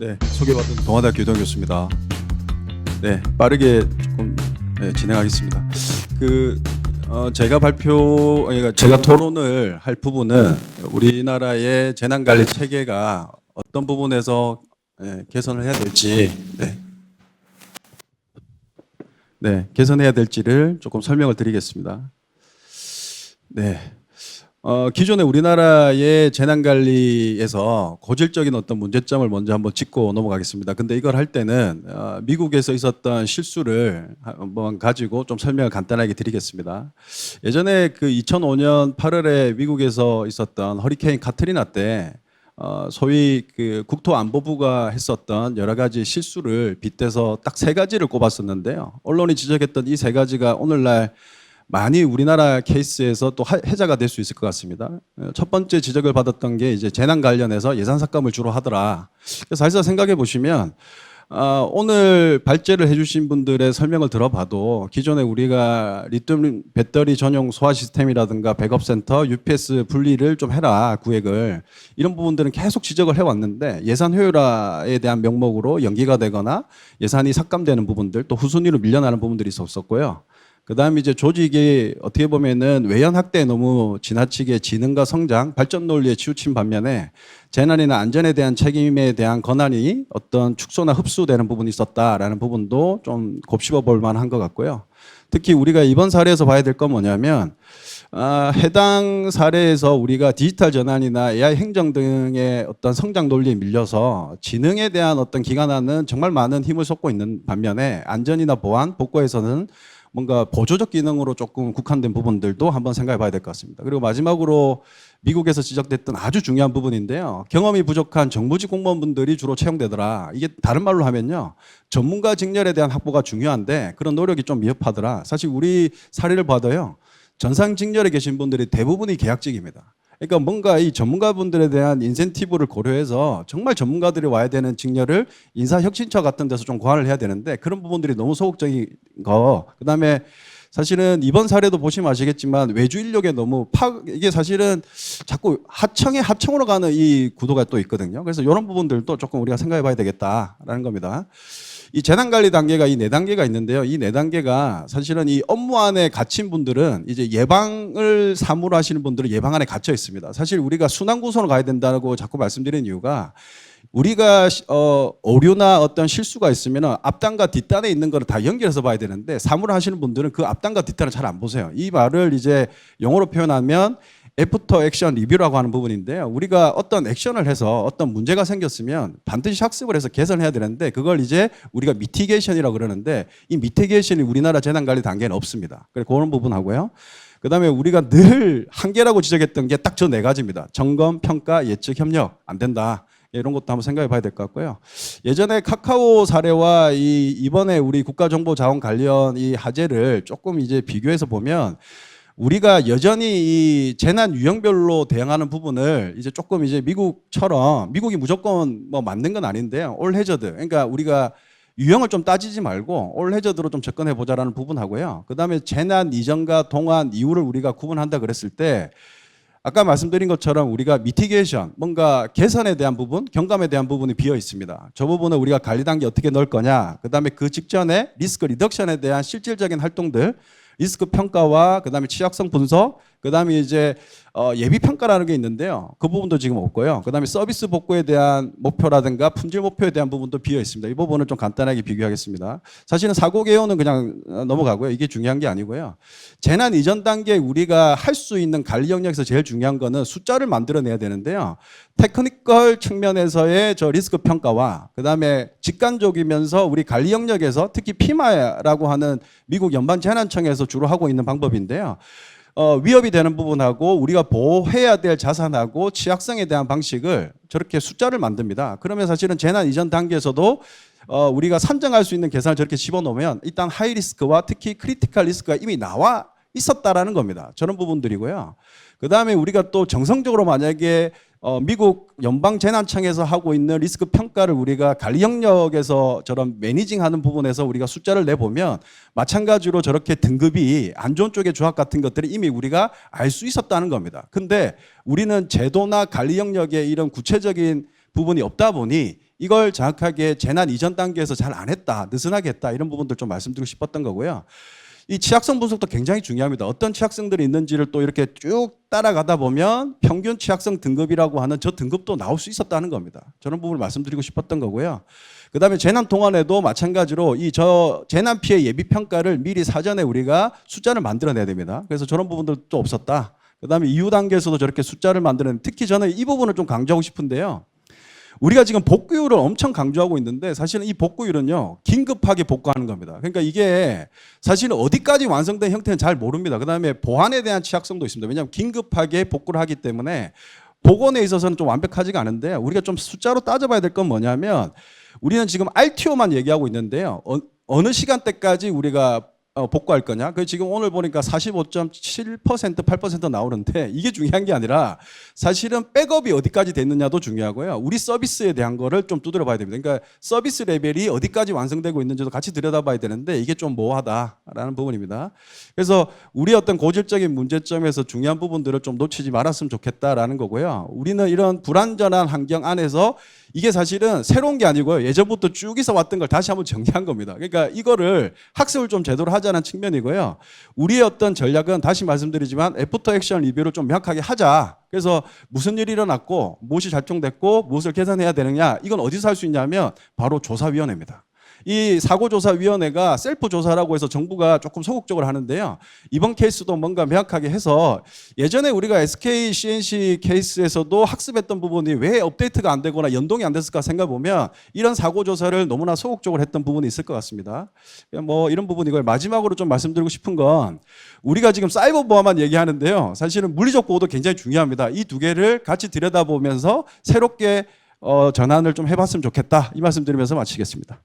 네, 소개받은 동아대학교 유동 교수입니다. 네, 빠르게 조금 진행하겠습니다. 제가 토론을 할 부분은 우리나라의 재난관리 체계가 어떤 부분에서 개선을 해야 될지, 개선해야 될지를 조금 설명을 드리겠습니다. 네. 기존에 우리나라의 재난관리에서 고질적인 어떤 문제점을 먼저 한번 짚고 넘어가겠습니다. 근데 이걸 할 때는 미국에서 있었던 실수를 한번 가지고 좀 설명을 간단하게 드리겠습니다. 예전에 그 2005년 8월에 미국에서 있었던 허리케인 카트리나 때 소위 그 국토안보부가 했었던 여러 가지 실수를 빗대서 딱 세 가지를 꼽았었는데요. 언론이 지적했던 이 세 가지가 오늘날 많이 우리나라 케이스에서 또 해자가 될 수 있을 것 같습니다. 첫 번째 지적을 받았던 게 이제 재난 관련해서 예산 삭감을 주로 하더라. 그래서 사실상 생각해 보시면 오늘 발제를 해주신 분들의 설명을 들어봐도 기존에 우리가 리튬 배터리 전용 소화 시스템이라든가 백업센터, UPS 분리를 좀 해라 구획을 이런 부분들은 계속 지적을 해왔는데 예산 효율화에 대한 명목으로 연기가 되거나 예산이 삭감되는 부분들 또 후순위로 밀려나는 부분들이 있었고요. 그 다음에 이제 조직이 어떻게 보면은 외연 확대에 너무 지나치게 지능과 성장, 발전 논리에 치우친 반면에 재난이나 안전에 대한 책임에 대한 권한이 어떤 축소나 흡수되는 부분이 있었다라는 부분도 좀 곱씹어 볼 만한 것 같고요. 특히 우리가 이번 사례에서 봐야 될 건 뭐냐면 해당 사례에서 우리가 디지털 전환이나 AI 행정 등의 어떤 성장 논리에 밀려서 지능에 대한 어떤 기관화는 정말 많은 힘을 쏟고 있는 반면에 안전이나 보안, 복구에서는 뭔가 보조적 기능으로 조금 국한된 부분들도 한번 생각해 봐야 될 것 같습니다. 그리고 마지막으로 미국에서 지적됐던 아주 중요한 부분인데요. 경험이 부족한 정부직 공무원분들이 주로 채용되더라. 이게 다른 말로 하면요. 전문가 직렬에 대한 확보가 중요한데 그런 노력이 좀 미흡하더라. 사실 우리 사례를 봐도요. 전상 직렬에 계신 분들이 대부분이 계약직입니다. 그러니까 뭔가 이 전문가분들에 대한 인센티브를 고려해서 정말 전문가들이 와야 되는 직렬을 인사혁신처 같은 데서 좀 고안을 해야 되는데 그런 부분들이 너무 소극적인 거. 그다음에 사실은 이번 사례도 보시면 아시겠지만 외주 인력에 너무 이게 사실은 자꾸 하청으로 가는 이 구도가 또 있거든요. 그래서 이런 부분들도 조금 우리가 생각해 봐야 되겠다라는 겁니다. 이 재난관리 단계가 이 네 단계가 있는데요. 이 네 단계가 사실은 이 업무 안에 갇힌 분들은 이제 예방을 사무로 하시는 분들은 예방 안에 갇혀 있습니다. 사실 우리가 순환구선으로 가야 된다고 자꾸 말씀드리는 이유가 우리가 오류나 어떤 실수가 있으면 앞단과 뒷단에 있는 거를 다 연결해서 봐야 되는데 사무를 하시는 분들은 그 앞단과 뒷단을 잘 안 보세요. 이 말을 이제 영어로 표현하면 애프터 액션 리뷰라고 하는 부분인데요. 우리가 어떤 액션을 해서 어떤 문제가 생겼으면 반드시 학습을 해서 개선해야 되는데 그걸 이제 우리가 미티게이션이라고 그러는데 이 미티게이션이 우리나라 재난관리 단계는 없습니다. 그래서 그런 부분 하고요. 그다음에 우리가 늘 한계라고 지적했던 게 딱 저 네 가지입니다. 점검, 평가, 예측, 협력 안 된다. 이런 것도 한번 생각해 봐야 될 것 같고요. 예전에 카카오 사례와 이번에 우리 국가정보자원 관련 이 화제를 조금 이제 비교해서 보면 우리가 여전히 이 재난 유형별로 대응하는 부분을 이제 조금 이제 미국처럼 미국이 무조건 뭐 맞는 건 아닌데요. 올 해저드. 그러니까 우리가 유형을 좀 따지지 말고 올 해저드로 좀 접근해 보자라는 부분하고요. 그다음에 재난 이전과 동안 이후를 우리가 구분한다 그랬을 때 아까 말씀드린 것처럼 우리가 미티게이션, 뭔가 개선에 대한 부분, 경감에 대한 부분이 비어 있습니다. 저 부분을 우리가 관리 단계 어떻게 넣을 거냐, 그 다음에 그 직전에 리스크 리덕션에 대한 실질적인 활동들, 리스크 평가와 그 다음에 취약성 분석, 그 다음에 이제 예비 평가라는 게 있는데요. 그 부분도 지금 없고요. 그 다음에 서비스 복구에 대한 목표라든가 품질 목표에 대한 부분도 비어 있습니다. 이 부분을 좀 간단하게 비교하겠습니다. 사실은 사고 개요는 그냥 넘어가고요. 이게 중요한 게 아니고요. 재난 이전 단계에 우리가 할 수 있는 관리 영역에서 제일 중요한 거는 숫자를 만들어내야 되는데요. 테크니컬 측면에서의 저 리스크 평가와 그 다음에 직관적이면서 우리 관리 영역에서 특히 피마라고 하는 미국 연방 재난청에서 주로 하고 있는 방법인데요. 위협이 되는 부분하고 우리가 보호해야 될 자산하고 취약성에 대한 방식을 저렇게 숫자를 만듭니다. 그러면 사실은 재난 이전 단계에서도 우리가 산정할 수 있는 계산을 저렇게 집어넣으면 일단 하이 리스크와 특히 크리티컬 리스크가 이미 나와 있었다라는 겁니다. 저런 부분들이고요. 그 다음에 우리가 또 정성적으로 만약에 미국 연방재난청에서 하고 있는 리스크 평가를 우리가 관리 영역에서 저런 매니징하는 부분에서 우리가 숫자를 내보면 마찬가지로 저렇게 등급이 안 좋은 쪽의 조합 같은 것들을 이미 우리가 알 수 있었다는 겁니다. 근데 우리는 제도나 관리 영역에 이런 구체적인 부분이 없다 보니 이걸 정확하게 재난 이전 단계에서 잘 안 했다, 느슨하게 했다, 이런 부분들 좀 말씀드리고 싶었던 거고요. 이 취약성 분석도 굉장히 중요합니다. 어떤 취약성들이 있는지를 또 이렇게 쭉 따라가다 보면 평균 취약성 등급이라고 하는 저 등급도 나올 수 있었다는 겁니다. 저런 부분을 말씀드리고 싶었던 거고요. 그다음에 재난 동안에도 마찬가지로 이 재난 피해 예비 평가를 미리 사전에 우리가 숫자를 만들어내야 됩니다. 그래서 저런 부분들도 없었다. 그다음에 이후 단계에서도 저렇게 숫자를 만드는, 특히 저는 이 부분을 좀 강조하고 싶은데요. 우리가 지금 복구율을 엄청 강조하고 있는데 사실은 이 복구율은요, 긴급하게 복구하는 겁니다. 그러니까 이게 사실은 어디까지 완성된 형태는 잘 모릅니다. 그다음에 보안에 대한 취약성도 있습니다. 왜냐하면 긴급하게 복구를 하기 때문에 복원에 있어서는 좀 완벽하지가 않은데, 우리가 좀 숫자로 따져봐야 될 건 뭐냐면, 우리는 지금 RTO만 얘기하고 있는데요. 어느 시간대까지 우리가 복구할 거냐? 그 지금 오늘 보니까 45.7%, 8% 나오는데, 이게 중요한 게 아니라 사실은 백업이 어디까지 됐느냐도 중요하고요. 우리 서비스에 대한 거를 좀 두드려 봐야 됩니다. 그러니까 서비스 레벨이 어디까지 완성되고 있는지도 같이 들여다봐야 되는데, 이게 좀 모호하다라는 부분입니다. 그래서 우리 어떤 고질적인 문제점에서 중요한 부분들을 좀 놓치지 말았으면 좋겠다라는 거고요. 우리는 이런 불안전한 환경 안에서, 이게 사실은 새로운 게 아니고요, 예전부터 쭉 있어 왔던 걸 다시 한번 정리한 겁니다. 그러니까 이거를 학습을 좀 제대로 하자는 측면이고요. 우리의 어떤 전략은 다시 말씀드리지만 애프터 액션 리뷰를 좀 명확하게 하자. 그래서 무슨 일이 일어났고 무엇이 작동됐고 무엇을 개선해야 되느냐, 이건 어디서 할 수 있냐면 바로 조사위원회입니다. 이 사고조사위원회가 셀프 조사라고 해서 정부가 조금 소극적으로 하는데요. 이번 케이스도 뭔가 명확하게 해서, 예전에 우리가 SK CNC 케이스에서도 학습했던 부분이 왜 업데이트가 안 되거나 연동이 안 됐을까 생각해보면 이런 사고조사를 너무나 소극적으로 했던 부분이 있을 것 같습니다. 뭐 이런 부분이고요. 마지막으로 좀 말씀드리고 싶은 건, 우리가 지금 사이버 보안만 얘기하는데요. 사실은 물리적 보호도 굉장히 중요합니다. 이 두 개를 같이 들여다보면서 새롭게 전환을 좀 해봤으면 좋겠다, 이 말씀 드리면서 마치겠습니다.